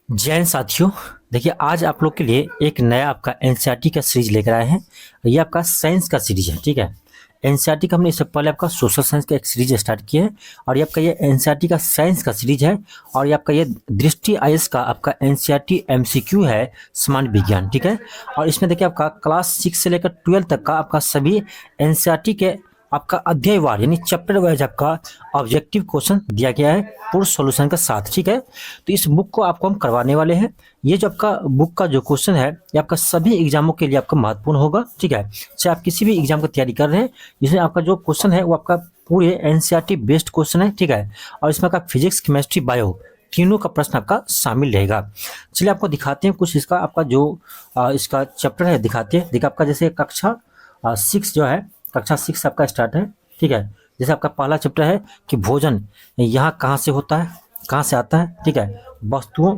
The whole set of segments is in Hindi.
जैन साथियों, देखिए आज आप लोग के लिए एक नया आपका एनसीईआरटी का सीरीज लेकर आए हैं। ये आपका साइंस का सीरीज है, ठीक है। एनसीईआरटी का हमने इससे पहले आपका सोशल साइंस का एक सीरीज स्टार्ट किया है और ये आपका ये एनसीईआरटी का साइंस का सीरीज है। और ये आपका ये दृष्टि आईएएस का आपका एनसीईआरटी एमसीक्यू है, सामान्य विज्ञान, ठीक है। और इसमें देखिए आपका क्लास 6 से लेकर 12 तक का आपका सभी एनसीईआरटी के आपका अध्यायवार यानी चैप्टर वाइज आपका ऑब्जेक्टिव क्वेश्चन दिया गया है पूर्ण सॉल्यूशन के साथ, ठीक है। तो इस बुक को आपको हम करवाने वाले हैं। ये जो आपका बुक का जो क्वेश्चन है ये आपका सभी एग्जामों के लिए आपका महत्वपूर्ण होगा, ठीक है। चाहे आप किसी भी एग्जाम की तैयारी कर रहे हैं, इसमें आपका जो क्वेश्चन है वो आपका पूरे एनसीईआरटी बेस्ड क्वेश्चन है, ठीक है। और इसमें आपका फिजिक्स, केमिस्ट्री, बायो तीनों का प्रश्न आपका शामिल रहेगा। चलिए आपको दिखाते हैं कुछ इसका आपका जो इसका चैप्टर है दिखाते हैं। देखिए आपका जैसे कक्षा 6 जो है, कक्षा 6 आपका स्टार्ट है, ठीक है। जैसे आपका पहला चैप्टर है कि भोजन यहाँ कहाँ से होता है, कहाँ से आता है, ठीक है, वस्तुओं।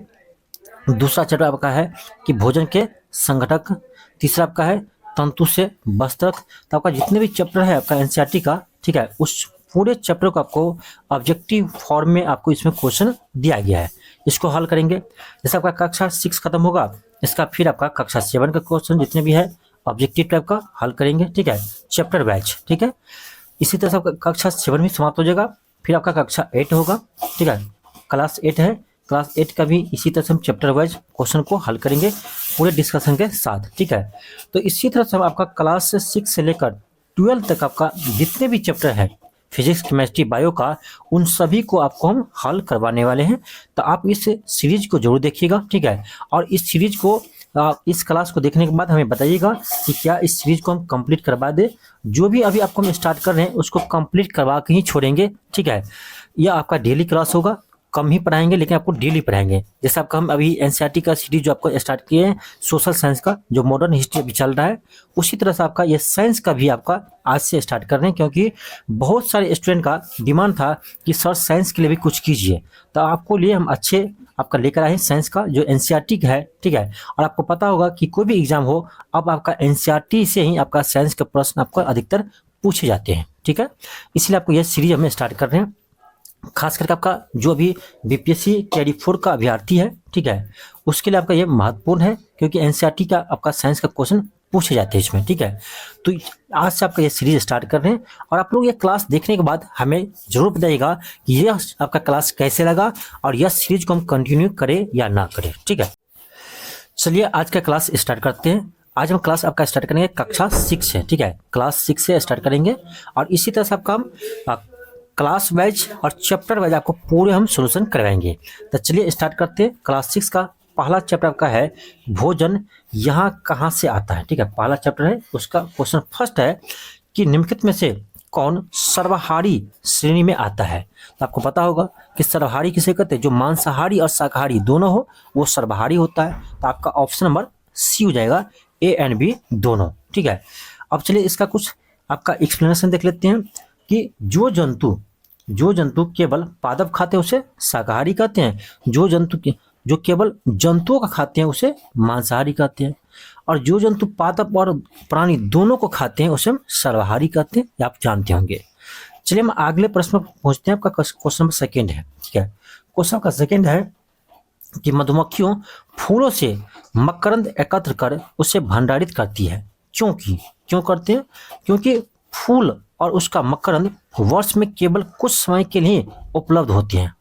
दूसरा चैप्टर आपका है कि भोजन के संघटक। तीसरा आपका है तंतु से वस्त्र तक। तो आपका जितने भी चैप्टर है आपका एनसीईआरटी का, ठीक है, उस पूरे चैप्टर को आपको ऑब्जेक्टिव फॉर्म में आपको इसमें क्वेश्चन दिया गया है। इसको हल करेंगे। जैसे आपका कक्षा 6 खत्म होगा, इसका फिर आपका कक्षा 7 का क्वेश्चन जितने भी है ऑब्जेक्टिव टाइप का हल करेंगे, ठीक है, चैप्टर वाइज, ठीक है। इसी तरह से आपका कक्षा 7 भी समाप्त हो जाएगा। फिर आपका कक्षा 8 होगा, ठीक है, क्लास 8 है। क्लास 8 का भी इसी तरह से हम चैप्टर वाइज क्वेश्चन को हल करेंगे पूरे डिस्कशन के साथ, ठीक है। तो इसी तरह से आपका क्लास 6 से लेकर 12 तक आपका जितने भी चैप्टर है फिजिक्स, केमिस्ट्री, बायो का, उन सभी को आपको हम हल करवाने वाले हैं। तो आप इस सीरीज को जरूर देखिएगा, ठीक है। और इस सीरीज को इस क्लास को देखने के बाद हमें बताइएगा कि क्या इस सीरीज को हम कंप्लीट करवा दें। जो भी अभी आपको हम स्टार्ट कर रहे हैं उसको कंप्लीट करवा के ही छोड़ेंगे, ठीक है। यह आपका डेली क्लास होगा, कम ही पढ़ाएंगे लेकिन आपको डेली पढ़ाएंगे। जैसे आपका हम अभी एनसीईआरटी का सीरीज जो आपको स्टार्ट किए हैं सोशल साइंस का, जो मॉडर्न हिस्ट्री अभी चल रहा है, उसी तरह से आपका ये साइंस का भी आपका आज से स्टार्ट कर रहे हैं। क्योंकि बहुत सारे स्टूडेंट का डिमांड था कि सर साइंस के लिए भी कुछ कीजिए, तो आपको लिए हम अच्छे आपका लेकर आए साइंस का जो एनसीईआरटी का है, ठीक है। और आपको पता होगा कि कोई भी एग्जाम हो, अब आपका एनसीईआरटी से ही आपका साइंस के प्रश्न आपको अधिकतर पूछे जाते हैं, ठीक है। इसलिए आपको यह सीरीज हमें स्टार्ट कर रहे हैं। खास करके आपका जो अभी बीपीएससी कैडी 4 का अभ्यर्थी है, ठीक है, उसके लिए आपका ये महत्वपूर्ण है क्योंकि एनसीईआरटी का आपका साइंस का क्वेश्चन पूछे जाते हैं इसमें, ठीक है। तो आज से आपका ये सीरीज स्टार्ट कर रहे हैं और आप लोग ये क्लास देखने के बाद हमें जरूर बताइएगा कि ये आपका क्लास कैसे लगा और यह सीरीज को हम कंटिन्यू करें या ना करें, ठीक है। चलिए आज का क्लास स्टार्ट करते हैं। आज हम क्लास आपका स्टार्ट करेंगे कक्षा 6 से, ठीक है, क्लास 6 से स्टार्ट करेंगे। और इसी तरह से आपका हम क्लास वाइज और चैप्टर वाइज आपको पूरे हम सोल्यूशन करवाएंगे। तो चलिए स्टार्ट करते हैं। क्लास 6 का पहला चैप्टर आपका है भोजन यहाँ कहाँ से आता है, ठीक है, पहला चैप्टर है। उसका क्वेश्चन फर्स्ट है कि निम्नलिखित में से कौन सर्वाहारी श्रेणी में आता है। तो आपको पता होगा कि सर्वाहारी किसे कहते हैं, जो मांसाहारी और शाकाहारी दोनों हो वो सर्वाहारी होता है। तो आपका ऑप्शन नंबर सी हो जाएगा, ए एंड बी दोनों, ठीक है। अब चलिए इसका कुछ आपका एक्सप्लेनेशन देख लेते हैं कि जो जंतु केवल पादप खाते हैं उसे शाकाहारी कहते हैं। जो केवल जंतुओं का खाते हैं उसे मांसाहारी कहते हैं। और जो जंतु पादप और प्राणी दोनों को खाते हैं उसे हम सर्वाहारी कहते हैं, ये आप जानते होंगे। चलिए हम अगले प्रश्न पर पहुंचते हैं। आपका क्वेश्चन नंबर सेकेंड है, ठीक है। क्वेश्चन का सेकेंड है कि मधुमक्खियों फूलों से मकरंद एकत्र कर उसे भंडारित करती है। क्यों करते हैं? क्योंकि फूल और उसका मकरंद वर्ष में केवल कुछ समय के लिए उपलब्ध होते हैं।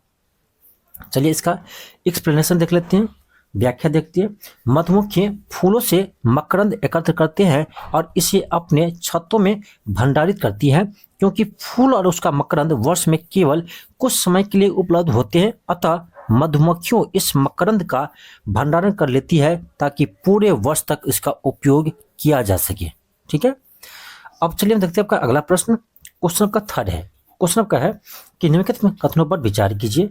चलिए इसका एक्सप्लेनेशन देख लेते हैं, व्याख्या देखते हैं। मधुमक्खी फूलों से मकरंद एकत्र करते हैं और इसे अपने छत्तों में भंडारित करती है। क्योंकि फूल और उसका मकरंद वर्ष में केवल कुछ समय के लिए उपलब्ध होते हैं, अतः मधुमक्खियों इस मकरंद का भंडारण कर लेती है ताकि पूरे वर्ष तक इसका उपयोग किया जा सके, ठीक है। अब चलिए हम देखते हैं आपका अगला प्रश्न। क्वेश्चन का थर्ड है। क्वेश्चन आपका है कि निम्नलिखित कथनों पर विचार कीजिए।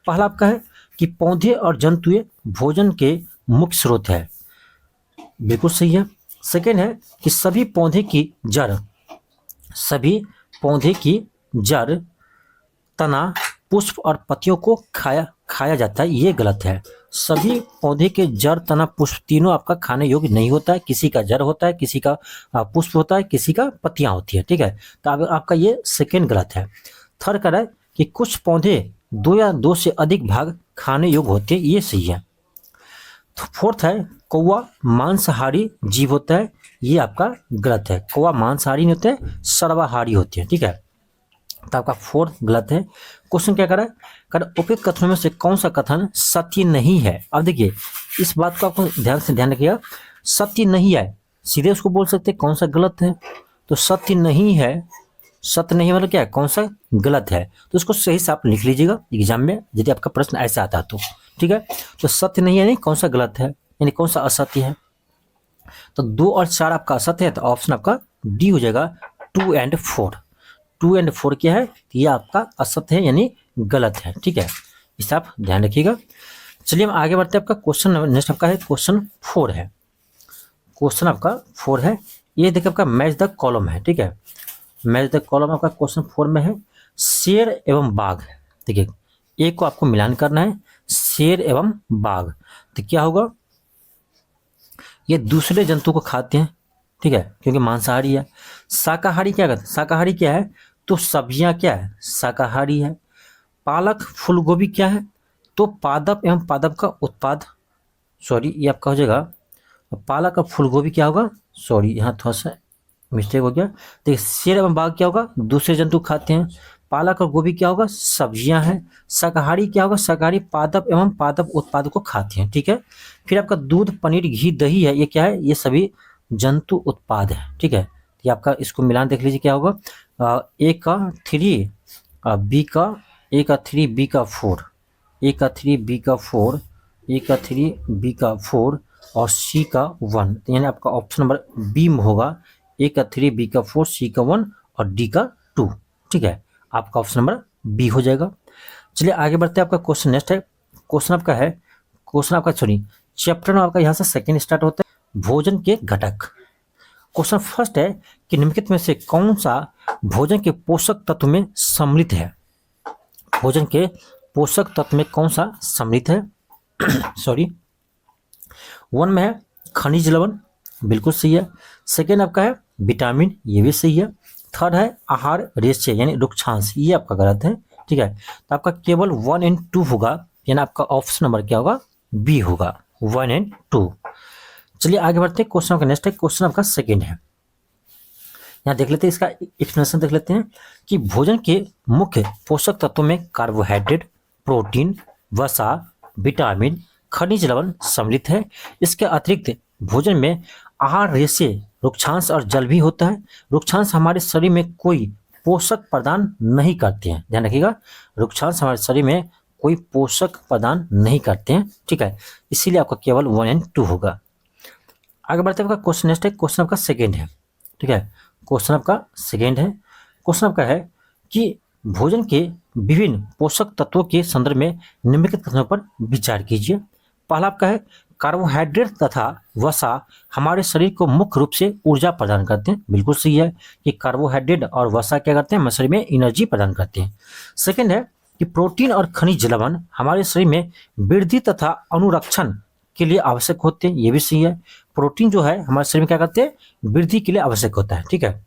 पहला आपका है कि पौधे और जंतुएं भोजन के मुख्य स्रोत है, बिल्कुल सही है। सेकेंड है कि सभी पौधे की जड़, तना, पुष्प और पत्तियों को खाया जाता है, ये गलत है। सभी पौधे के जड़, तना, पुष्प तीनों आपका खाने योग्य नहीं होता है। किसी का जड़ होता है, किसी का पुष्प होता है, किसी का पत्तियां होती है, ठीक है। तो आपका ये सेकेंड गलत है। थर्ड कह रहा है कि कुछ पौधे 2 या 2 से अधिक भाग खाने योग्य होते हैं, ये सही है। फोर्थ है कौवा मांसाहारी जीव होता है, ये आपका गलत है। कौवा मांसाहारी नहीं होते हैं, सर्वाहारी होते हैं, ठीक है। तो आपका फोर्थ गलत है। क्वेश्चन क्या कर रहा है, कर उपयुक्त कथनों में से कौन सा कथन सत्य नहीं है। अब देखिए इस बात को आपको ध्यान रखिएगा, सत्य नहीं है सीधे उसको बोल सकते कौन सा गलत है। तो सत्य नहीं है, सत्य नहीं मतलब क्या है, कौन सा गलत है, तो उसको सही से आप लिख लीजिएगा एग्जाम में यदि आपका प्रश्न ऐसा आता तो, ठीक है। तो सत्य नहीं है यानी कौन सा गलत है, यानी कौन सा असत्य है। तो 2 और 4 आपका असत्य है, तो ऑप्शन आपका डी हो जाएगा 2 और 4। 2 और 4 क्या है, ये आपका असत्य है यानी गलत है, ठीक है। इसे आप ध्यान रखिएगा। चलिए हम आगे बढ़ते हैं। आपका क्वेश्चन नेक्स्ट आपका है क्वेश्चन 4 है। क्वेश्चन आपका 4 है, ये देखिए आपका मैच द कॉलम है, ठीक है। मैच द कॉलम आपका क्वेश्चन 4 में है शेर एवं बाघ। देखिए एक को आपको मिलान करना है, शेर एवं बाघ। तो क्या होगा, ये दूसरे जंतु को खाते हैं, ठीक है, क्योंकि मांसाहारी है। शाकाहारी क्या करते हैं, शाकाहारी क्या है, तो सब्जियां क्या है, शाकाहारी है। पालक फूलगोभी क्या है, तो पादप एवं पादप का उत्पाद, सॉरी ये आपका हो जाएगा पालक और फूलगोभी क्या होगा, सॉरी यहाँ थोड़ा सा मिस्टेक हो गया। देखिए शेर एवं बाघ क्या होगा, दूसरे जंतु खाते हैं। पालक और गोभी क्या होगा, सब्जियां हैं। शाकाहारी क्या होगा, शाकाहारी पादप एवं पादप उत्पाद को खाते हैं, ठीक है। फिर आपका दूध पनीर घी दही है, ये क्या है, ये सभी जंतु उत्पाद है, ठीक है। ये आपका इसको मिलान देख लीजिए क्या होगा, ए का 3 बी का ए का 3 बी का 4, ए का 3 बी का 4, ए का 3 बी का 4 और सी का 1। तो यानी आपका ऑप्शन नंबर बी में होगा, ए का 3 बी का 4 सी का 1 और डी का 2, ठीक है। आपका ऑप्शन नंबर बी हो जाएगा। चलिए आगे बढ़ते हैं। आपका क्वेश्चन नेक्स्ट है, क्वेश्चन आपका है, क्वेश्चन आपका सॉरी चैप्टर में आपका यहाँ से सेकंड स्टार्ट होता है भोजन के घटक। क्वेश्चन फर्स्ट है कि निम्नलिखित में से कौन सा भोजन के पोषक तत्व में सम्मिलित है। भोजन के पोषक तत्व में कौन सा सम्मिलित है सॉरी 1 में है खनिज लवण, बिल्कुल सही है। सेकेंड आपका है विटामिन, ये भी सही है। थर्ड है आहार रेशे यानी रुक्षांश, ये आपका गलत है, ठीक है। तो आपका केवल 1 और 2 होगा, यानी आपका ऑप्शन नंबर क्या होगा, बी होगा 1 और 2। चलिए आगे बढ़ते हैं। क्वेश्चन का नेक्स्ट है, क्वेश्चन आपका सेकेंड है। यहाँ देख लेते हैं, इसका एक्सप्लेनेशन देख लेते हैं कि भोजन के मुख्य पोषक तत्वों में कार्बोहाइड्रेट, प्रोटीन, वसा, विटामिन, खनिज लवण सम्मिलित है। इसके अतिरिक्त भोजन में आहार रेशे, रुक्षांश और जल भी होता है। रुक्षांश हमारे शरीर में कोई पोषक प्रदान नहीं करते हैं, ध्यान रखिएगा, रुक्षांश हमारे शरीर में कोई पोषक प्रदान नहीं करते हैं, ठीक है। इसीलिए आपका केवल 1 और 2 होगा। आगे बढ़ते हैं। आपका क्वेश्चन नेक्स्ट है, क्वेश्चन आपका सेकेंड है, ठीक है। क्वेश्चन आपका सेकेंड है, क्वेश्चन आपका है कि भोजन के विभिन्न पोषक तत्वों के संदर्भ में निम्नलिखित कथनों पर विचार कीजिए। पहला आपका है कार्बोहाइड्रेट तथा वसा हमारे शरीर को मुख्य रूप से ऊर्जा प्रदान करते हैं, बिल्कुल सही है कि कार्बोहाइड्रेट और वसा क्या करते हैं, हमारे शरीर में एनर्जी प्रदान करते हैं। सेकंड है कि प्रोटीन और खनिज लवण हमारे शरीर में वृद्धि तथा अनुरक्षण के लिए आवश्यक होते हैं, ये भी सही है। प्रोटीन जो है हमारे शरीर में क्या करते हैं, वृद्धि के लिए आवश्यक होता है, ठीक है।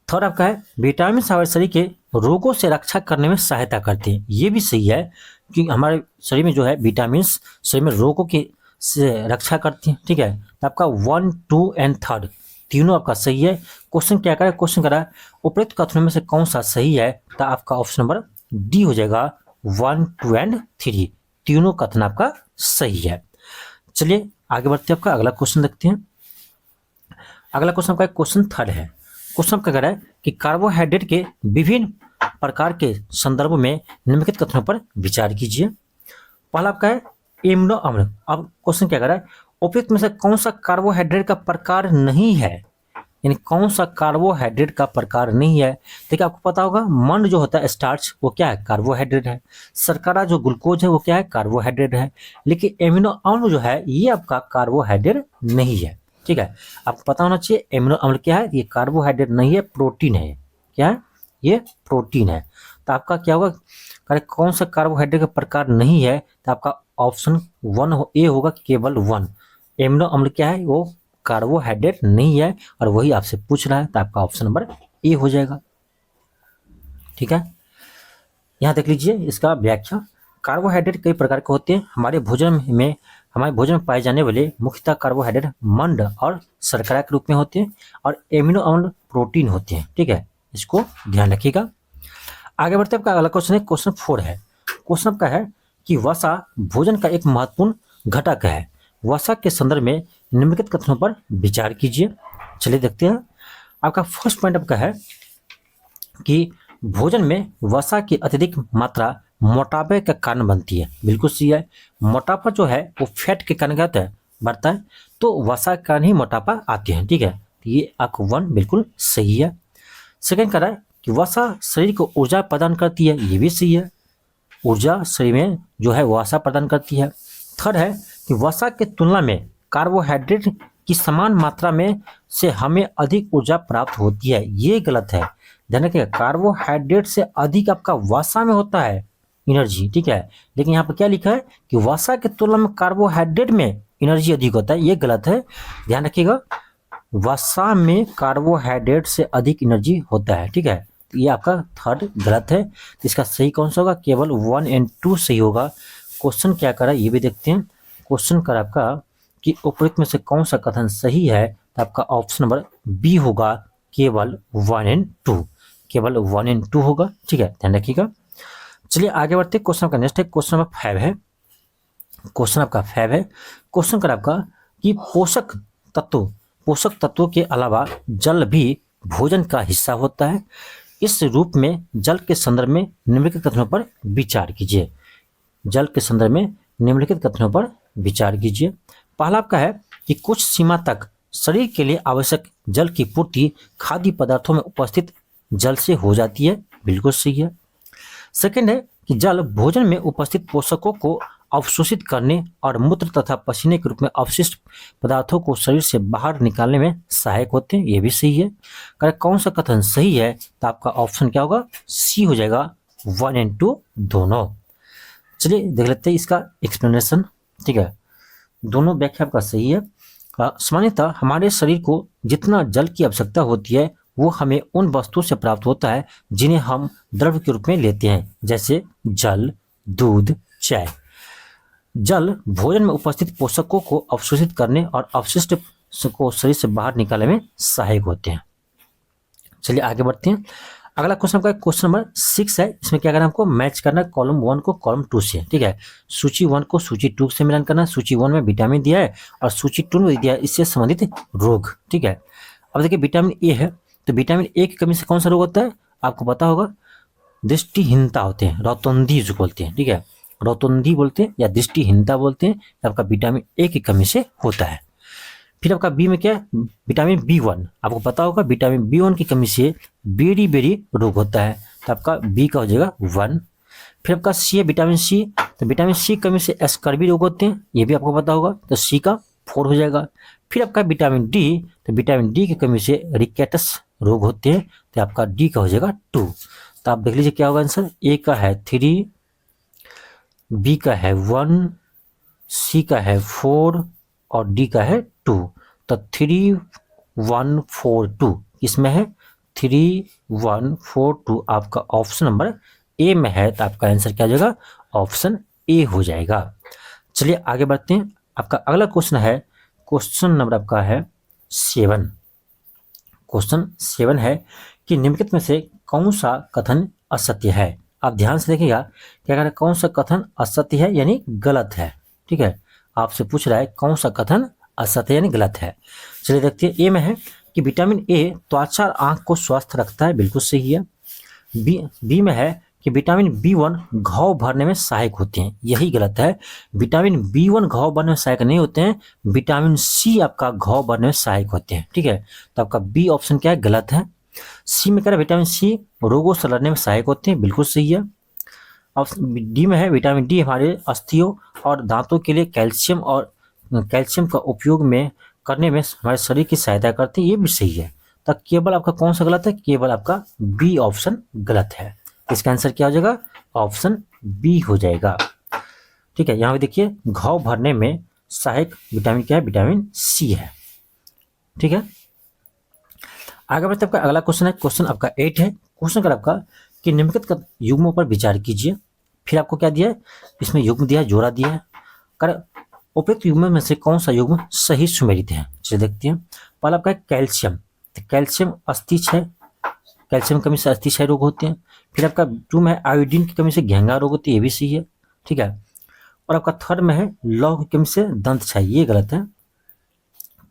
थर्ड आपका है विटामिन हमारे शरीर के रोगों से रक्षा करने में सहायता करते हैं, ये भी सही है कि हमारे शरीर में जो है विटामिन शरीर में रोगों की से रक्षा करती हैं, ठीक है। तो आपका 1, 2 और 3 तीनों आपका सही है। क्वेश्चन क्या करा, क्वेश्चन करा उपरोक्त कथनों में से कौन सा सही है, तो आपका ऑप्शन नंबर डी हो जाएगा 1, 2 और 3 तीनों कथन आपका सही है। चलिए आगे बढ़ते हैं, आपका अगला क्वेश्चन देखते हैं। अगला क्वेश्चन आपका क्वेश्चन 3 है। क्वेश्चन क्या कह रहा है कि कार्बोहाइड्रेट के विभिन्न प्रकार के संदर्भ में निम्नलिखित कथनों पर विचार कीजिए। पहला आपका है एमिनो अम्ल। अब क्वेश्चन क्या कर रहा है, उपयुक्त में से कौन सा कार्बोहाइड्रेट का प्रकार नहीं है, यानी कौन सा कार्बोहाइड्रेट का प्रकार नहीं है। देखिए आपको पता होगा मंड जो होता है स्टार्च, वो क्या है, कार्बोहाइड्रेट है। शर्करा जो ग्लूकोज है वो क्या है, कार्बोहाइड्रेट है। लेकिन एमिनो अम्ल जो है ये आपका कार्बोहाइड्रेट नहीं है, ठीक है। आपको पता होना चाहिए एमिनो अम्ल क्या है, ये कार्बोहाइड्रेट नहीं है, प्रोटीन है। क्या है, ये प्रोटीन है। तो आपका क्या होगा, कौन सा कार्बोहाइड्रेट का प्रकार नहीं है, तो आपका ऑप्शन 1 ए होगा, केवल 1। एमिनो अम्ल क्या है, वो कार्बोहाइड्रेट नहीं है और वही आपसे पूछ रहा है, तो आपका ऑप्शन नंबर ए हो जाएगा, ठीक है। यहाँ देख लीजिए इसका व्याख्या। कार्बोहाइड्रेट कई प्रकार के होते हैं, हमारे भोजन में हमारे भोजन में पाए जाने वाले मुख्यतः कार्बोहाइड्रेट मंड और शर्करा के रूप में होते हैं और एमिनो अम्ल प्रोटीन होते हैं। ठीक है, इसको ध्यान रखिएगा। आगे बढ़ते हैं, आपका अगला क्वेश्चन है, क्वेश्चन 4 है। क्वेश्चन आपका है कि वसा भोजन का एक महत्वपूर्ण घटक है। वसा के संदर्भ में निम्नलिखित कथनों पर विचार कीजिए। चलिए देखते हैं। आपका फर्स्ट पॉइंट आपका है कि भोजन में वसा की अत्यधिक मात्रा मोटापे का कारण बनती है। बिल्कुल सही है। मोटापा जो है वो फैट के कारण क्या होता है, बढ़ता है, तो वसा के कारण ही मोटापा आते हैं। ठीक है, तो ये आपको 1 बिल्कुल सही है। सेकंड कह रहा है कि वसा शरीर को ऊर्जा प्रदान करती है, ये भी सही है। ऊर्जा शरीर में जो है वसा प्रदान करती है। थर्ड है कि वसा के तुलना में कार्बोहाइड्रेट की समान मात्रा में से हमें अधिक ऊर्जा प्राप्त होती है, ये गलत है। ध्यान रखिएगा, कार्बोहाइड्रेट से अधिक आपका वसा में होता है एनर्जी। ठीक है, लेकिन यहाँ पर क्या लिखा है कि वसा के तुलना में कार्बोहाइड्रेट में एनर्जी अधिक होता है, ये गलत है। ध्यान रखिएगा, वसा में कार्बोहाइड्रेट से अधिक एनर्जी होता है। ठीक है, तो ये आपका थर्ड गलत है। तो इसका सही कौन सा होगा, केवल 1 और 2 सही होगा। क्वेश्चन क्या करा ये भी देखते हैं। क्वेश्चन करा आपका कि उपयुक्त में से कौन सा कथन सही है, तो आपका ऑप्शन नंबर बी होगा, केवल 1 और 2, केवल 1 और 2 होगा। ठीक है, ध्यान रखिएगा। चलिए आगे बढ़ते हैं। क्वेश्चन आपका नेक्स्ट है, क्वेश्चन नंबर 5 है। क्वेश्चन आपका 5 है। क्वेश्चन कर आपका कि पोषक तत्वों के अलावा जल भी भोजन का हिस्सा होता है। इस रूप में जल के संदर्भ में निम्नलिखित कथनों पर विचार कीजिए। जल के संदर्भ में निम्नलिखित कथनों पर विचार कीजिए। पहला आपका है कि कुछ सीमा तक शरीर के लिए आवश्यक जल की पूर्ति खाद्य पदार्थों में उपस्थित जल से हो जाती है, बिल्कुल सही है। सेकंड है कि जल भोजन में उपस्थित पोषकों को अवशोषित करने और मूत्र तथा पसीने के रूप में अवशिष्ट पदार्थों को शरीर से बाहर निकालने में सहायक होते हैं, ये भी सही है। अगर कौन सा कथन सही है, तो आपका ऑप्शन क्या होगा, सी हो जाएगा, 1 और 2 दोनों। चलिए देख लेते हैं इसका एक्सप्लेनेशन। ठीक है, दोनों व्याख्या आपका सही है। सामान्यतः हमारे शरीर को जितना जल की आवश्यकता होती है वो हमें उन वस्तुओं से प्राप्त होता है जिन्हें हम द्रव्य के रूप में लेते हैं, जैसे जल, दूध, चाय। जल भोजन में उपस्थित पोषकों को अवशोषित करने और अपशिष्ट को शरीर से बाहर निकालने में सहायक होते हैं। चलिए आगे बढ़ते हैं। अगला क्वेश्चन का क्वेश्चन नंबर 6 है। इसमें क्या करना है, हमको मैच करना है कॉलम 1 को कॉलम 2 से। ठीक है, सूची 1 को सूची 2 से मिलान करना है। सूची 1 में विटामिन दिया है और सूची 2 में दिया है इससे संबंधित रोग। ठीक है, अब देखिए विटामिन ए है, तो विटामिन ए की कमी से कौन सा रोग होता है, आपको पता होगा, दृष्टिहीनता होते हैं, रौतुंधी जो बोलते हैं। ठीक है, रौतुंधी बोलते हैं या दृष्टिहीनता बोलते हैं, आपका विटामिन ए की कमी से होता है। फिर आपका बी में क्या है, विटामिन B1, आपको पता होगा विटामिन B1 की कमी से बेरी रोग होता है, तो आपका बी का हो जाएगा 1। फिर आपका सी है विटामिन सी, तो विटामिन सी की कमी से स्कर्वी रोग होते हैं, ये भी आपको पता होगा, तो सी का 4 हो जाएगा। फिर आपका विटामिन डी, तो विटामिन डी की कमी से रिकेटस रोग होते हैं, तो आपका डी का हो जाएगा 2। तो आप देख लीजिए क्या होगा आंसर, ए का है 3, बी का है 1, सी का है 4 और डी का है 2। तो 3, 1, 4, 2 इसमें है 3, 1, 4, 2 आपका ऑप्शन नंबर ए में है, तो आपका आंसर क्या हो जाएगा, ऑप्शन ए हो जाएगा। चलिए आगे बढ़ते हैं। आपका अगला क्वेश्चन है, क्वेश्चन नंबर आपका है 7। क्वेश्चन 7 है कि निम्नलिखित में से कौन सा कथन असत्य है। आप ध्यान से देखिएगा, क्या कह रहा है, कौन सा कथन असत्य है यानी गलत है। ठीक है, आपसे पूछ रहा है कौन सा कथन असत्य यानी गलत है। चलिए देखते हैं। ए में है कि विटामिन ए त्वचा और आंख को स्वस्थ रखता है, बिल्कुल सही है। बी में है कि विटामिन B1 घाव भरने में सहायक होते हैं, यही गलत है। विटामिन B1 घाव भरने में सहायक नहीं होते हैं, विटामिन सी आपका घाव भरने में सहायक होते हैं। ठीक है, तो आपका बी ऑप्शन क्या है, गलत है। सी में कह रहा है विटामिन सी रोगों से लड़ने में सहायक होते हैं, बिल्कुल सही है। और डी में है विटामिन डी हमारे अस्थियों और दांतों के लिए कैल्शियम का उपयोग में करने में हमारे शरीर की सहायता करते हैं, ये भी सही है। तो केवल आपका कौन सा गलत है, केवल आपका बी ऑप्शन गलत है। इसका आंसर क्या हो जाएगा, ऑप्शन बी हो जाएगा। ठीक है, यहाँ पे देखिए घाव भरने में सहायक विटामिन क्या है, विटामिन सी है। ठीक है, आगे बढ़ते आपका अगला क्वेश्चन है, क्वेश्चन आपका 8 है। क्वेश्चन का आपका कि निम्नलिखित युग्मों पर विचार कीजिए। फिर आपको क्या दिया है, इसमें युग्म दिया है, जोड़ा दिया है। कर उपयुक्त युग्म में से कौन सा युग्म सही सुमेलित है? चलिए देखते हैं। पहला आपका है कैल्शियम, तो कैल्शियम अस्थि क्षय, कैल्शियम की कमी से अस्थि क्षय रोग होते हैं। फिर आपका टू में आयोडीन की कमी से घेंगा रोग होती है, ये भी सही है, ठीक है। और आपका थर्ड में है लौह की कमी से दंत क्षय, ये गलत है।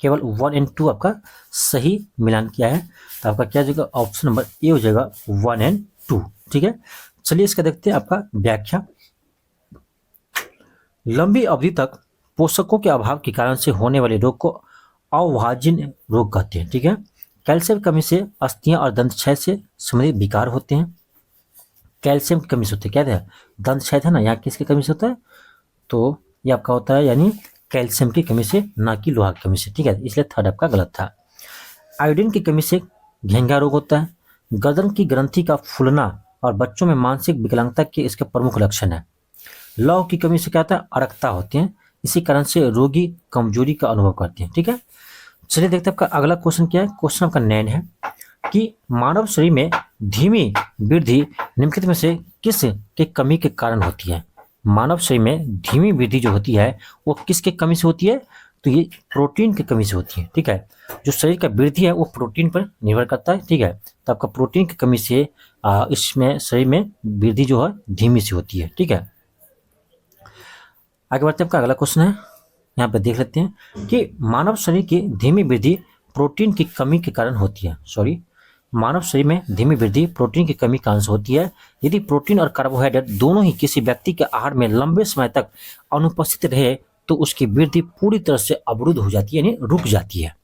केवल 1 एंड 2 आपका सही मिलान किया है, तो आपका क्या हो जाएगा? ऑप्शन नंबर ए हो जाएगा 1 एंड 2, ठीक है। चलिए इसका देखते हैं आपका व्याख्या। लंबी अवधि तक पोषकों के अभाव के कारण से होने वाले रोग को अविभाज्य रोग कहते हैं, ठीक है। कैल्शियम की कमी से अस्थियां और दंत क्षय से संबंधित विकार होते हैं। कैल्शियम की कमी से होते हैं, क्या था? दंत क्षय था ना, यहाँ किसकी कमी से होता है? तो ये आपका होता है यानी कैल्शियम की कमी से, ना कि लोहा की कमी से, ठीक है। इसलिए थर्ड आपका गलत था। आयोडीन की कमी से घेंगा रोग होता है। गर्दन की ग्रंथि का फूलना और बच्चों में मानसिक विकलांगता के इसके प्रमुख लक्षण है। लौह की कमी से क्या होता है? अरक्ता होती है, इसी कारण से रोगी कमजोरी का अनुभव करते हैं, ठीक है। चलिए देखते हैं आपका अगला क्वेश्चन क्या है। क्वेश्चन आपका 9 है कि मानव शरीर में धीमी वृद्धि निम्नलिखित में से किस के कमी के कारण होती है? मानव शरीर में धीमी वृद्धि जो होती है वो किसके कमी से होती है? तो ये प्रोटीन की कमी से होती है, ठीक है। जो शरीर का वृद्धि है वो प्रोटीन पर निर्भर करता है, ठीक है। तो आपका प्रोटीन की कमी से इसमें शरीर में वृद्धि जो है धीमी सी होती है, ठीक है। आगे बढ़ते हैं, आपका अगला क्वेश्चन है, यहाँ पे देख लेते हैं कि मानव शरीर की धीमी वृद्धि प्रोटीन की कमी के कारण होती है। मानव शरीर में धीमी वृद्धि प्रोटीन की कमी के कारण से होती है। यदि प्रोटीन और कार्बोहाइड्रेट दोनों ही किसी व्यक्ति के आहार में लंबे समय तक अनुपस्थित रहे तो उसकी वृद्धि पूरी तरह से अवरुद्ध हो जाती है, यानी रुक जाती है।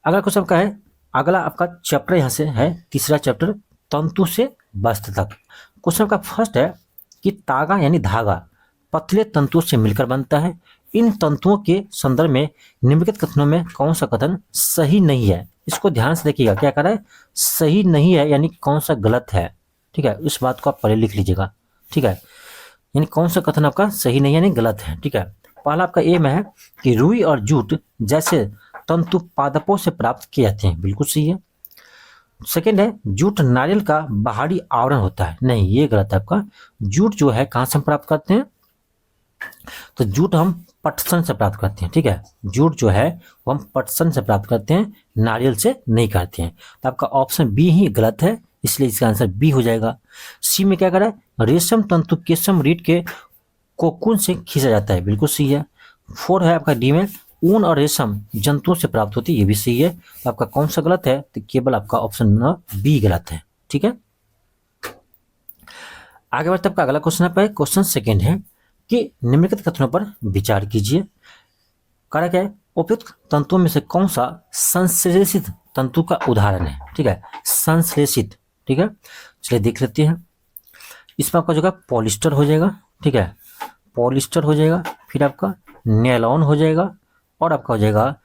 अगला क्वेश्चन का है, अगला आपका चैप्टर यहाँ से है तीसरा चैप्टर, तंतु से वस्त्र तक। क्वेश्चन का फर्स्ट है कि तागा यानी धागा पतले तंतुओं से मिलकर बनता है। इन तंतुओं के संदर्भ में निम्नलिखित कथनों में कौन सा कथन सही नहीं है? इसको ध्यान से देखिएगा, क्या कर रहा है? सही नहीं है यानी कौन सा गलत है, ठीक है। इस बात को आप पहले लिख लीजिएगा, ठीक है। यानी कौन सा कथन आपका सही नहीं है यानी गलत है, ठीक है। पहला आपका ए में है कि रुई और जूट जैसे तंतु पादपों से प्राप्त किए जाते हैं, बिल्कुल सही है। सेकेंड है जूट नारियल का बाहरी आवरण होता है, नहीं ये गलत है आपका। जूट जो है कहाँ से हम प्राप्त करते हैं? तो जूट हम पटसन से प्राप्त करते हैं, ठीक है। जूट जो है वो हम पटसन से प्राप्त करते हैं, नारियल से नहीं करते हैं। तो आपका ऑप्शन बी ही गलत है, इसलिए इसका आंसर बी हो जाएगा। सी में क्या करा है? रेशम तंतु केशम रीढ़ के कोकून से खींचा जाता है, बिल्कुल सही है। 4 है आपका डी में ऊन और रेशम जंतुओं से प्राप्त होती है, ये भी सही है। तो आपका कौन सा गलत है? तो केवल आपका ऑप्शन नंबर बी गलत है, ठीक है। आगे बढ़ते आपका अगला क्वेश्चन है, क्वेश्चन सेकेंड है कि निम्नलिखित कथनों पर विचार कीजिए। करा क्या है? उपयुक्त तंतुओं में से कौन सा संश्लेषित तंतु का उदाहरण है, ठीक है। संश्लेषित, ठीक है। चलिए देख लेते हैं। इसमें आपका जो है पॉलिस्टर हो जाएगा, ठीक है, पॉलिस्टर हो जाएगा, फिर आपका नेलॉन हो जाएगा और आपका हो जाएगा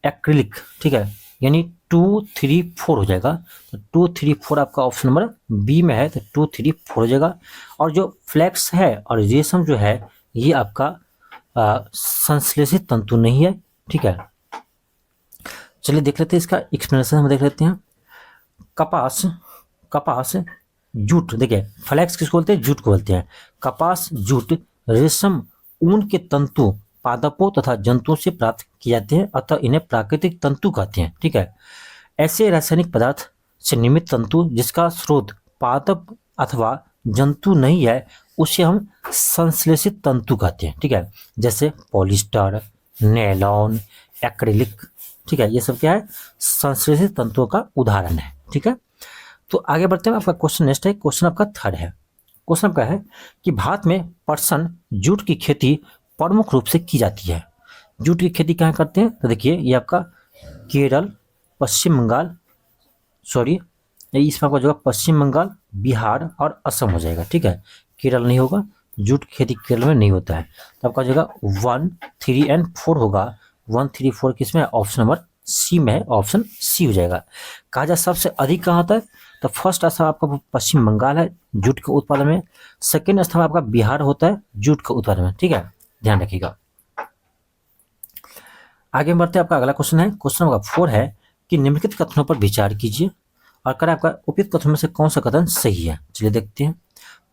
एक्रिलिक, ठीक है। यानी 2, 3, 4 हो जाएगा। तो 2, 3, 4 आपका ऑप्शन नंबर बी में है, तो 2, 3, 4 हो जाएगा। और जो फ्लैक्स है और रेशम जो है ये आपका संश्लेषित तंतु नहीं है, ठीक है। चलिए देख लेते हैं इसका एक्सप्लेनेशन, हम देख लेते हैं। कपास जूट, देखिए फ्लैक्स किसको बोलते हैं? जूट को बोलते हैं। कपास जूट रेशम ऊन के तंतु पादपों तथा जंतुओं से प्राप्त किए जाते हैं, अतः इन्हें प्राकृतिक तंतु कहते हैं, ठीक है। ऐसे रासायनिक पदार्थ से निर्मित तंतु जिसका स्रोत पादप अथवा जंतु नहीं है उसे हम संश्लेषित तंतु कहते हैं, ठीक है। जैसे पॉलिस्टर, नेलॉन, एक्रिलिक, ठीक है, ये सब क्या है? संश्लेषित तंतुओं का उदाहरण है, ठीक है। तो आगे बढ़ते हैं, आपका क्वेश्चन नेक्स्ट है, क्वेश्चन आपका थर्ड है। क्वेश्चन आपका है कि भारत में पटसन जूट की खेती प्रमुख रूप से की जाती है। जूट की खेती कहाँ करते हैं? तो देखिए ये आपका केरल, पश्चिम बंगाल, इसमें आपका जो है पश्चिम बंगाल, बिहार और असम हो जाएगा, ठीक है। केरल नहीं होगा, जूट की खेती केरल में नहीं होता है। तो आपका जो है 1, 3 एंड 4 होगा। 1, 3, 4 किसमें? ऑप्शन नंबर सी में है, ऑप्शन सी हो जाएगा। कहा जाए सबसे अधिक कहाँ होता है? तो फर्स्ट स्थान आपका पश्चिम बंगाल है जूट के उत्पादन में, सेकेंड स्थान आपका बिहार होता है जूट के उत्पादन में, ठीक है, ध्यान रखिएगा। आगे बढ़ते हैं, आपका अगला क्वेश्चन है, क्वेश्चन नंबर 4 है कि निम्नलिखित कथनों पर विचार कीजिए और करें आपका उपयुक्त कथनों में से कौन सा कथन सही है। चलिए देखते हैं।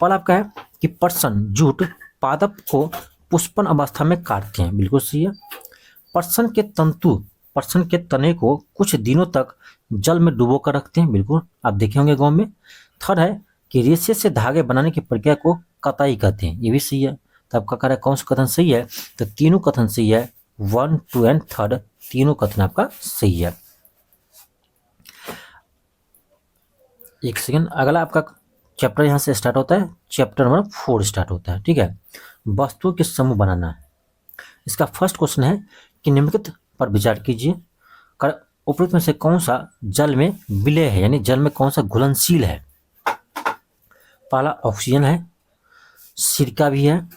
पहला आपका है कि पटसन जूट पादप को पुष्पन अवस्था में काटते हैं, बिल्कुल सही है। पर्सन के तने को कुछ दिनों तक जल में डुबो कर रखते हैं, बिल्कुल आप देखे होंगे गाँव में। थर्ड है कि रेशे से धागे बनाने की प्रक्रिया को कताई कहते हैं, ये भी सही है। तो आपका कह रहा है कौन सा कथन सही है, तो तीनों कथन सही है, 1, 2 एंड 3 तीनों कथन आपका सही है। एक सेकेंड, अगला आपका चैप्टर यहाँ से स्टार्ट होता है, चैप्टर नंबर 4 स्टार्ट होता है, ठीक है। वस्तुओं के समूह बनाना है। इसका फर्स्ट क्वेश्चन है कि निम्नलिखित पर विचार कीजिए, उपरोक्त में से कौन सा जल में विलय है, यानी जल में कौन सा घुलनशील है। पहला ऑक्सीजन है, सिरका भी है,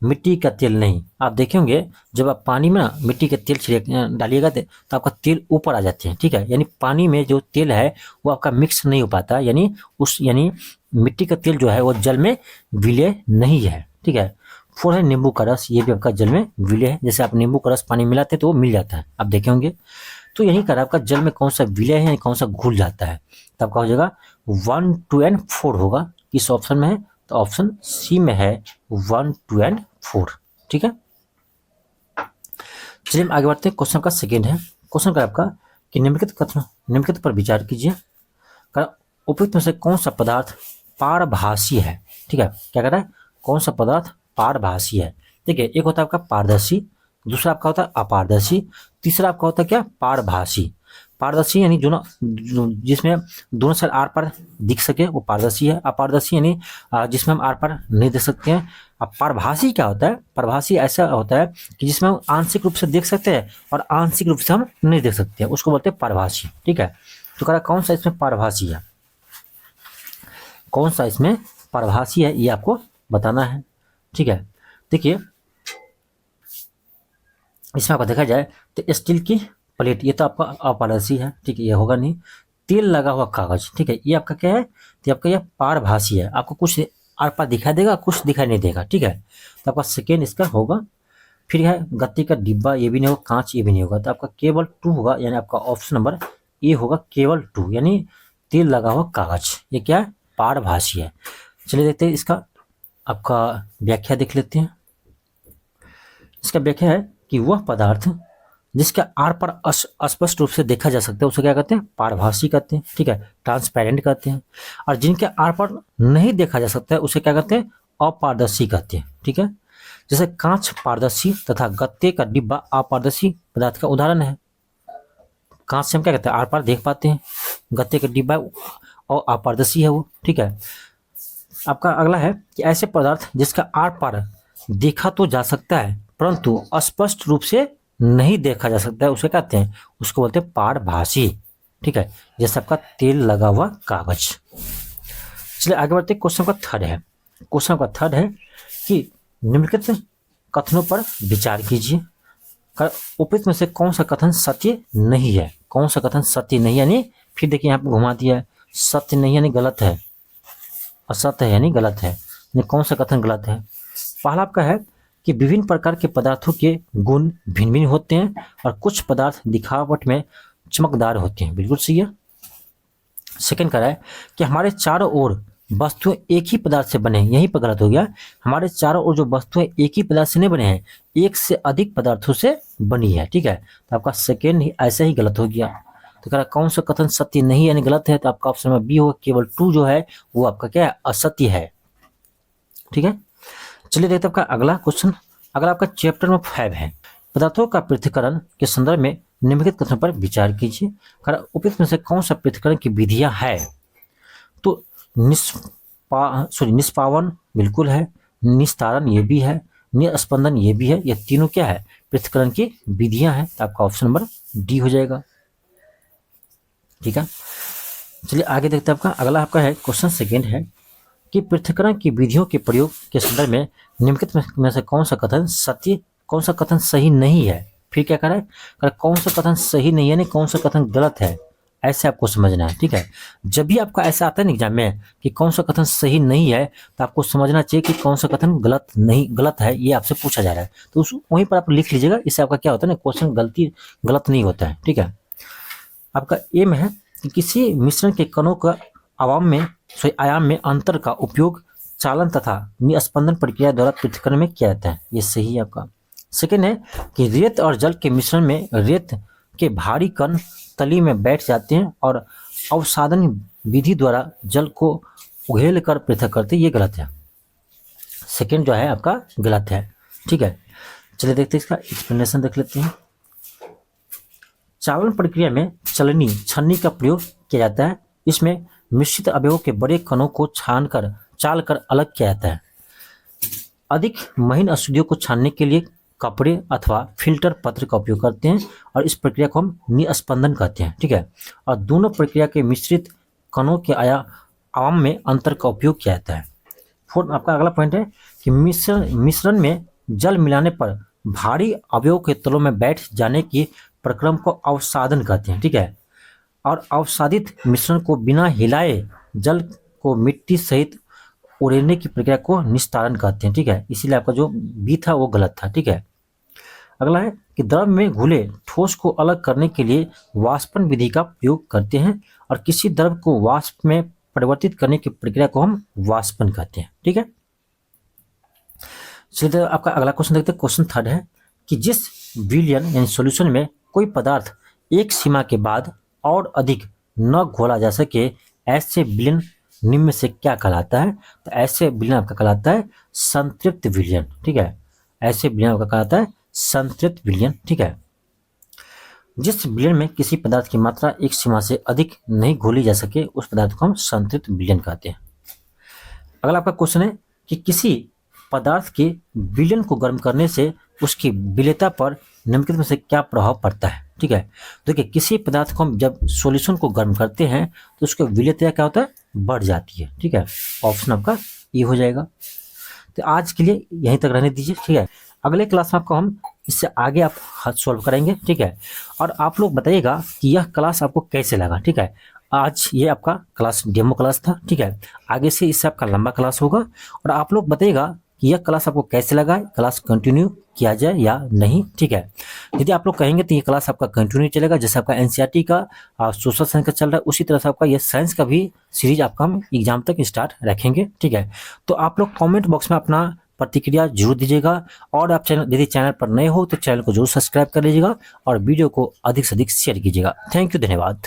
मिट्टी का तेल नहीं। आप देखे होंगे जब आप पानी में ना मिट्टी का तेल छिड़क डालिएगा तो आपका तेल ऊपर आ जाते हैं, ठीक है। यानी पानी में जो तेल है वो आपका मिक्स नहीं हो पाता, यानी मिट्टी का तेल जो है वो जल में विलय नहीं है, ठीक है। 4 है नींबू का रस, ये भी आपका जल में विलय है। जैसे आप नींबू का रस पानी में मिलाते हैं तो वो मिल जाता है, आप देखे होंगे। तो यही कह रहा है आपका जल में कौन सा विलय है, कौन सा घुल जाता है। तो आपका हो जाएगा 1, 2 एंड 4 होगा। किस ऑप्शन में है, तो ऑप्शन सी में है 1, 2 एंड 4, ठीक है। चलिए हम आगे बढ़ते हैं। क्वेश्चन का सेकेंड है, क्वेश्चन का आपका कि निम्नलिखित पर विचार कीजिए, उपयुक्त में से कौन सा पदार्थ पारभासी है, ठीक है। क्या कह रहा है, कौन सा पदार्थ पारभासी है। देखिए एक होता है आपका पारदर्शी, दूसरा आपका होता है अपारदर्शी, तीसरा आपका होता है क्या, पारभासी। पारदर्शी यानी जो जिसमें दोनों साइड आर पार दिख सके वो पारदर्शी है। अपारदर्शी यानी जिसमें हम आर पार नहीं देख सकते हैं। अब पारभासी क्या होता है, पारभासी ऐसा होता है कि जिसमें हम आंशिक रूप से देख सकते हैं और आंशिक रूप से हम नहीं देख सकते हैं, उसको बोलते हैं पारभासी, ठीक है। तो कह रहा कौन सा इसमें पारभासी है, कौन सा इसमें पारभासी है, ये आपको बताना है, ठीक है। देखिए इसमें आपको देखा जाए तो स्टील की प्लेट, ये तो आपका अपारदर्शी है, ठीक है, ये होगा नहीं। तेल लगा हुआ कागज, ठीक है, ये आपका क्या है, तो आपका यह पारभासी है। आपको कुछ आर पार दिखाई देगा, कुछ दिखाई नहीं देगा, ठीक है। तो आपका सेकेंड इसका होगा। फिर है गत्ते का डिब्बा, ये भी नहीं होगा, कांच ये भी नहीं होगा। तो आपका केवल 2 होगा, यानी आपका ऑप्शन नंबर ए होगा, केवल 2, यानी तेल लगा हुआ कागज, ये क्या है, पारभासी है। चलिए देखते हैं इसका आपका व्याख्या देख लेते हैं। इसका व्याख्या है कि वह पदार्थ जिसके आर पर स्पष्ट रूप से देखा जा सकता है उसे क्या कहते हैं, पारभासी कहते हैं, ठीक है, ट्रांसपेरेंट कहते हैं। और जिनके आर पर नहीं देखा जा सकता है उसे क्या कहते हैं, अपारदर्शी कहते हैं, ठीक है। जैसे कांच पारदर्शी तथा गत्ते का डिब्बा अपारदर्शी पदार्थ का उदाहरण है। कांच से हम क्या कहते हैं, आर पार देख पाते हैं, गत्ते का डिब्बा और अपारदर्शी है वो, ठीक है। आपका अगला है कि ऐसे पदार्थ जिसका आर पार देखा तो जा सकता है परंतु स्पष्ट रूप से नहीं देखा जा सकता है उसे कहते हैं, उसको बोलते हैं पारभासी, ठीक है। जैसे आपका तेल लगा हुआ कागज। चलिए आगे बढ़ते, क्वेश्चन का थर्ड है। क्वेश्चन का थर्ड है कि निम्नलिखित कथनों पर विचार कीजिए, उपयुक्त में से कौन सा कथन सत्य नहीं है। कौन सा कथन सत्य नहीं, यानी फिर देखिए यहाँ पे घुमा दिया है, सत्य नहीं यानी गलत है, असत्य है यानी गलत है, यानी कौन सा कथन गलत है। पहला आपका है कि विभिन्न प्रकार के पदार्थों के गुण भिन्न भिन्न होते हैं और कुछ पदार्थ दिखावट में चमकदार होते हैं, बिल्कुल सही है। सेकंड कह रहा है कि हमारे चारों ओर वस्तुएं एक ही पदार्थ से बने हैं, यहीं पर गलत हो गया। हमारे चारों ओर जो वस्तुएं एक ही पदार्थ से नहीं बने हैं, एक से अधिक पदार्थों से बनी है, ठीक है। तो आपका सेकेंड ही ऐसा ही गलत हो गया। तो कह रहा कौन सा कथन सत्य नहीं यानी गलत है, तो आपका ऑप्शन में बी होगा, केवल 2 जो है वो आपका क्या है, असत्य है, ठीक है। चलिए देखते हैं आपका अगला क्वेश्चन। अगला आपका चैप्टर नंबर 5 है, पदार्थों का पृथक्करण के संदर्भ में निम्नलिखित कथनों पर विचार कीजिए। उपयुक्त में से कौन सा पृथक्करण की विधियां है, तो निष्पावन बिल्कुल है, निस्तारण ये भी है, निस्पंदन ये भी है, ये तीनों क्या है, पृथक्करण की विधियां हैं। तो आपका ऑप्शन नंबर डी हो जाएगा, ठीक है। चलिए आगे देखते हैं आपका अगला आपका है क्वेश्चन सेकेंड है कि पृथक्करण की विधियों के प्रयोग के संदर्भ में निम्नलिखित में से कौन सा कथन सत्य, कौन सा कथन सही नहीं है। फिर क्या कर रहा है, कौन सा कथन सही नहीं है यानी कौन सा कथन गलत है, ऐसे आपको समझना है, ठीक है। जब भी आपका ऐसा आता है ना एग्जाम में कि कौन सा कथन सही नहीं है, तो आपको समझना चाहिए कि कौन सा कथन गलत है, ये आपसे पूछा जा रहा है, तो वहीं पर आप लिख लीजिएगा। इससे आपका क्या होता है ना, क्वेश्चन गलत नहीं होता है, ठीक है। आपका एम है कि किसी मिश्रण के कणों का आयाम में अंतर का उपयोग चालन तथा निस्पंदन प्रक्रिया द्वारा पृथक्करण में किया जाता है। ये सही है आपका। सेकेंड है कि रेत और जल के मिश्रण में रेत के भारी कण तली में बैठ जाते हैं और अवसादन विधि द्वारा जल को उघेल कर पृथक करते हैं। ये गलत है। सेकेंड जो है आपका गलत है। ठीक है, चलिए देखते हैं इसका एक्सप्लेनेशन देख लेते हैं। चालन प्रक्रिया में चलनी छन्नी का प्रयोग किया जाता है। इसमें मिश्रित अवयवों के बड़े कणों को छानकर चालकर अलग किया जाता है। अधिक महीन अशुद्धियों को छानने के लिए कपड़े अथवा फिल्टर पत्र का उपयोग करते हैं और इस प्रक्रिया को हम निस्पंदन कहते हैं। ठीक है, और दोनों प्रक्रिया के मिश्रित कणों के आयाम में अंतर का उपयोग किया जाता है। फोर्थ आपका अगला पॉइंट है कि मिश्रण में जल मिलाने पर भारी अवयव के तलों में बैठ जाने की प्रक्रम को अवसादन कहते हैं। ठीक है, और अवसादित मिश्रण को बिना हिलाए जल को मिट्टी सहित उड़ेलने की प्रक्रिया को निस्तारण कहते हैं। ठीक है, इसीलिए आपका जो बी था वो गलत था। ठीक है, अगला है कि द्रव में घुले ठोस को अलग करने के लिए वाष्पन विधि का प्रयोग करते हैं और किसी द्रव को वाष्प में परिवर्तित करने की प्रक्रिया को हम वाष्पन कहते हैं। ठीक है, चलिए आपका अगला क्वेश्चन देखते हैं। क्वेश्चन थर्ड है कि जिस विलयन यानी सॉल्यूशन में कोई पदार्थ एक सीमा के बाद और अधिक न घोला जा सके ऐसे विलयन निम्न में से क्या कहलाता है? तो ऐसे विलयन आपका कहलाता है संतृप्त विलयन। ठीक है, ऐसे विलयन आपका कहलाता है संतृप्त विलयन। ठीक है, जिस विलयन में किसी पदार्थ की मात्रा एक सीमा से अधिक नहीं घोली जा सके उस पदार्थ को हम संतृप्त विलयन कहते हैं। अगला आपका क्वेश्चन है कि किसी पदार्थ के विलयन को गर्म करने से उसकी विलेयता पर निम्नलिखित में से क्या प्रभाव पड़ता है? ठीक है, देखिए किसी पदार्थ को हम जब सॉल्यूशन को गर्म करते हैं तो उसकी विलेयता क्या होता है? बढ़ जाती है। ठीक है, ऑप्शन आपका ये हो जाएगा। तो आज के लिए यहीं तक रहने दीजिए। ठीक है, अगले क्लास में आपको हम इससे आगे आप सॉल्व करेंगे। ठीक है, और आप लोग बताइएगा कि यह क्लास आपको कैसे लगा। ठीक है, आज ये आपका क्लास डेमो क्लास था। ठीक है, आगे से इससे आपका लंबा क्लास होगा और आप लोग बताइएगा कि यह क्लास आपको कैसे लगा, क्लास कंटिन्यू किया जाए या नहीं। ठीक है, यदि आप लोग कहेंगे तो ये क्लास आपका कंटिन्यू चलेगा, जैसे आपका एनसीईआरटी का सोशल साइंस का चल रहा है उसी तरह से आपका ये साइंस का भी सीरीज आपका हम एग्जाम तक स्टार्ट रखेंगे। ठीक है, तो आप लोग कॉमेंट बॉक्स में अपना प्रतिक्रिया जरूर दीजिएगा और आप यदि चैनल पर नए हो तो चैनल को जरूर सब्सक्राइब कर लीजिएगा और वीडियो को अधिक से अधिक शेयर कीजिएगा। थैंक यू, धन्यवाद।